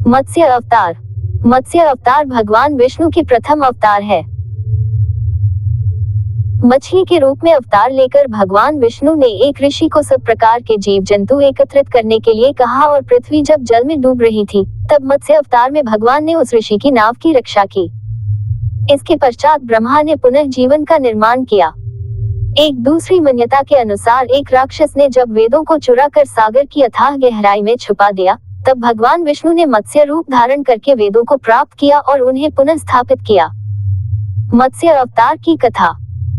मत्स्य अवतार। मत्स्य अवतार भगवान विष्णु के प्रथम अवतार है। मछली के रूप में अवतार लेकर भगवान विष्णु ने एक ऋषि को सब प्रकार के जीव जंतु एकत्रित करने के लिए कहा और पृथ्वी जब जल में डूब रही थी तब मत्स्य अवतार में भगवान ने उस ऋषि की नाव की रक्षा की। इसके पश्चात ब्रह्मा ने पुनः जीवन का निर्माण किया। एक दूसरी मान्यता के अनुसार एक राक्षस ने जब वेदों को चुरा कर सागर की अथाह गहराई में छुपा दिया तब भगवान विष्णु ने मत्स्य रूप धारण करके वेदों को प्राप्त किया और उन्हें पुनः स्थापित किया। मत्स्य अवतार की कथा।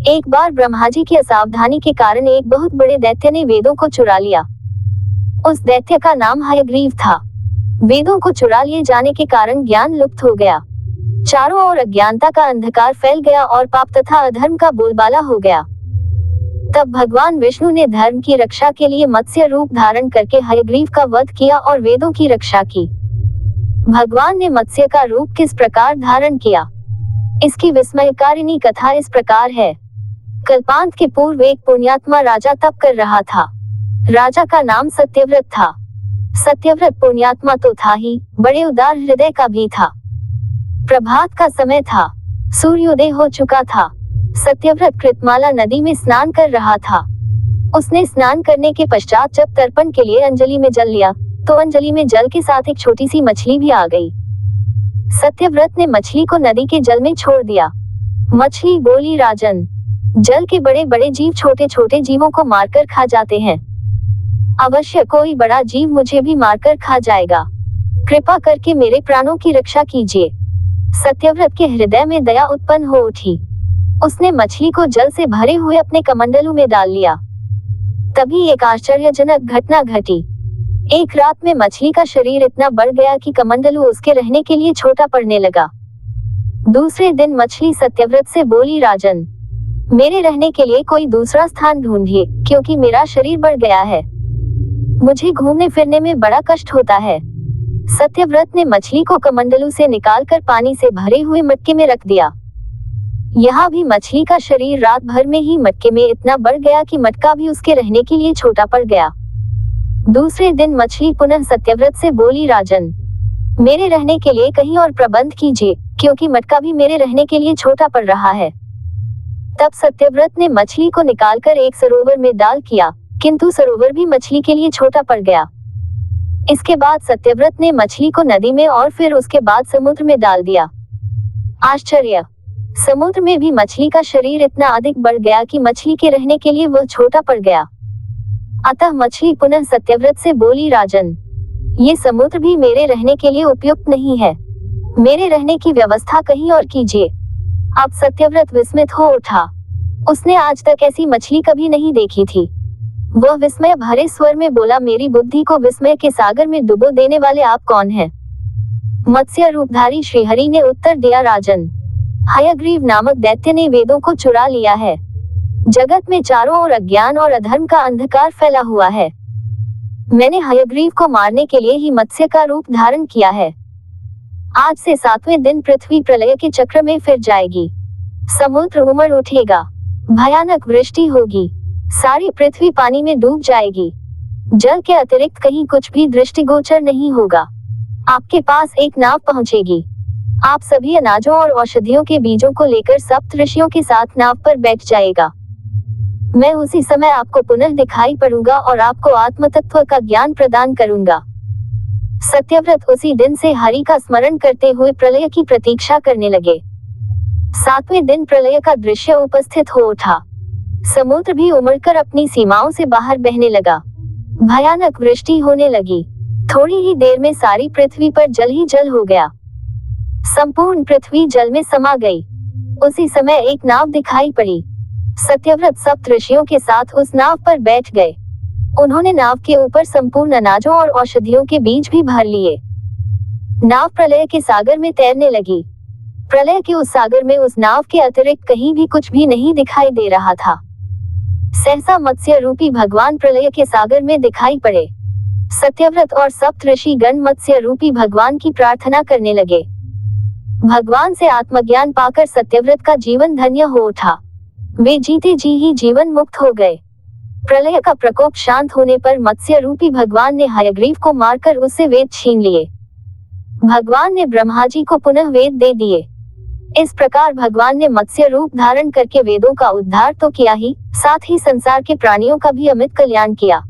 एक बार ब्रह्मा जी की असावधानी के कारण एक बहुत बड़े दैत्य ने वेदों को चुरा लिया। उस दैत्य का नाम हयग्रीव था। वेदों को चुरा लिए जाने के कारण ज्ञान लुप्त हो गया। चारों ओर अज्ञानता का अंधकार फैल गया और पाप तथा अधर्म का बोलबाला हो गया। तब भगवान विष्णु ने धर्म की रक्षा के लिए मत्स्य रूप धारण करके हयग्रीव का वध किया और वेदों की रक्षा की। भगवान ने मत्स्य का रूप किस प्रकार धारण किया, इसकी विस्मयकारिणी कथा इस प्रकार है। कल्पांत के पूर्व एक पुण्यात्मा राजा तप कर रहा था। राजा का नाम सत्यव्रत था। सत्यव्रत पुण्यात्मा तो था ही, बड़े उदार हृदय का भी था। प्रभात का समय था, सूर्योदय हो चुका था। सत्यव्रत कृतमाला नदी में स्नान कर रहा था। उसने स्नान करने के पश्चात जब तर्पण के लिए अंजलि में जल लिया तो अंजलि में जल के साथ एक छोटी सी मछली भी आ गई। सत्यव्रत ने मछली को नदी के जल में छोड़ दिया। मछली बोली, राजन, जल के बड़े बड़े जीव छोटे छोटे जीवों को मारकर खा जाते हैं। अवश्य कोई बड़ा जीव मुझे भी मारकर खा जाएगा। कृपा करके मेरे प्राणों की रक्षा कीजिए। सत्यव्रत के हृदय में दया उत्पन्न हो उठी। उसने मछली को जल से भरे हुए अपने कमंडलू में डाल लिया। तभी एक आश्चर्यजनक घटना घटी। एक रात में मछली का शरीर इतना बढ़ गया कि कमंडलू उसके रहने के लिए छोटा पड़ने लगा। दूसरे दिन मछली सत्यव्रत से बोली, राजन, मेरे रहने के लिए कोई दूसरा स्थान ढूंढिए, क्योंकि मेरा शरीर बढ़ गया है। मुझे घूमने फिरने में बड़ा कष्ट होता है। सत्यव्रत ने मछली को कमंडलू से निकालकर पानी से भरे हुए मटके में रख दिया। यहाँ भी मछली का शरीर रात भर में ही मटके में इतना बढ़ गया कि मटका भी उसके रहने के लिए छोटा पड़ गया। दूसरे दिन मछली पुनः सत्यव्रत से बोली, राजन, मेरे रहने के लिए कहीं और प्रबंध कीजिए, क्योंकि मटका भी मेरे रहने के लिए छोटा पड़ रहा है। तब सत्यव्रत ने मछली को निकालकर एक सरोवर में डाल किया, किंतु सरोवर भी मछली के लिए छोटा पड़ गया। इसके बाद सत्यव्रत ने मछली को नदी में और फिर उसके बाद समुद्र में डाल दिया। आश्चर्य! समुद्र में भी मछली का शरीर इतना अधिक बढ़ गया कि मछली के रहने के लिए वह छोटा पड़ गया। अतः मछली पुनः सत्यव्रत से बोली, राजन, ये समुद्र भी मेरे रहने के लिए उपयुक्त नहीं है। मेरे रहने की व्यवस्था कहीं और कीजिए। अब सत्यव्रत विस्मित हो उठा। उसने आज तक ऐसी मछली कभी नहीं देखी थी। वह विस्मय भरे स्वर में बोला, मेरी बुद्धि को विस्मय के सागर में डुबो देने वाले आप कौन हैं? मत्स्य रूपधारी श्रीहरि ने उत्तर दिया, राजन, हयग्रीव नामक दैत्य ने वेदों को चुरा लिया है। जगत में चारों ओर अज्ञान और अधर्म का अंधकार फैला हुआ है। मैंने हयग्रीव को मारने के लिए ही मत्स्य का रूप धारण किया है। आज से 7वें दिन पृथ्वी प्रलय के चक्र में फिर जाएगी। समुद्र उमड़ उठेगा, भयानक वृष्टि होगी, सारी पृथ्वी पानी में डूब जाएगी। जल के अतिरिक्त कहीं कुछ भी दृष्टिगोचर नहीं होगा। आपके पास एक नाव पहुंचेगी। आप सभी अनाजों और औषधियों के बीजों को लेकर सप्त ऋषियों के साथ नाव पर बैठ जाएगा। मैं उसी समय आपको पुनः दिखाई पड़ूंगा और आपको आत्म तत्व का ज्ञान प्रदान करूंगा। सत्यव्रत उसी दिन से हरि का स्मरण करते हुए प्रलय की प्रतीक्षा करने लगे। 7वें दिन प्रलय का दृश्य उपस्थित हो उठा। समुद्र भी उमड़कर अपनी सीमाओं से बाहर बहने लगा। भयानक वृष्टि होने लगी। थोड़ी ही देर में सारी पृथ्वी पर जल ही जल हो गया। संपूर्ण पृथ्वी जल में समा गई। उसी समय एक नाव दिखाई पड़ी। सत्यव्रत सप्त ऋषियों के साथ उस नाव पर बैठ गए। उन्होंने नाव के ऊपर संपूर्ण अनाजों और औषधियों के बीज भी भर लिए। नाव प्रलय के सागर में तैरने लगी। प्रलय के उस सागर में उस नाव के अतिरिक्त कहीं भी कुछ भी नहीं दिखाई दे रहा था। सहसा मत्स्य रूपी भगवान प्रलय के सागर में दिखाई पड़े। सत्यव्रत और सप्त ऋषि गण मत्स्य रूपी भगवान की प्रार्थना करने लगे। भगवान से आत्मज्ञान पाकर सत्यव्रत का जीवन धन्य हो उठा। वे जीते जी ही जीवन मुक्त हो गए। प्रलय का प्रकोप शांत होने पर मत्स्य रूपी भगवान ने हयग्रीव को मारकर उससे वेद छीन लिए। भगवान ने ब्रह्मा जी को पुनः वेद दे दिए। इस प्रकार भगवान ने मत्स्य रूप धारण करके वेदों का उद्धार तो किया ही, साथ ही संसार के प्राणियों का भी अमित कल्याण किया।